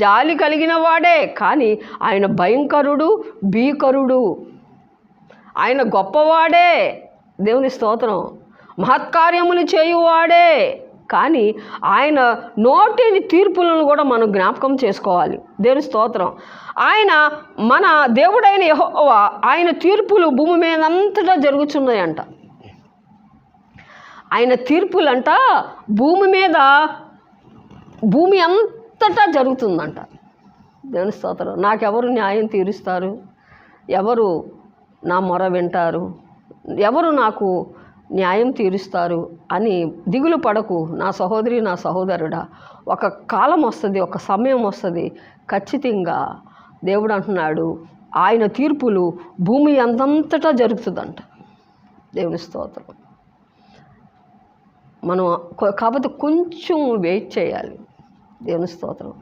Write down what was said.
జాలి కలిగిన వాడే, కానీ ఆయన భయంకరుడు, భీకరుడు. ఆయన గొప్పవాడే, దేవుని స్తోత్రం, మహత్కార్యములు చేయువాడే, కానీ ఆయన నోటిని తీర్పులను కూడా మనం జ్ఞాపకం చేసుకోవాలి. దేవుని స్తోత్రం. ఆయన మన దేవుడైన యెహోవా, ఆయన తీర్పులు భూమి మీద అంతటా జరుగుతున్నాయంట. ఆయన తీర్పులంట భూమి అంతటా జరుగుతుందంట. దేవుని స్తోత్రం. నాకెవరు న్యాయం తీరుస్తారు, ఎవరు నా మొర వింటారు, ఎవరు నాకు న్యాయం తీరుస్తారు అని దిగులు పడకు నా సహోదరి, నా సహోదరుడా. ఒక కాలం వస్తుంది, ఒక సమయం వస్తుంది, ఖచ్చితంగా దేవుడు అంటున్నాడు ఆయన తీర్పులు భూమి అంతంతటా జరుగుతుందంట. దేవుని స్తోత్రం. మనం కాకపోతే కొంచెం వెయిట్ చేయాలి. దేవుని స్తోత్రం.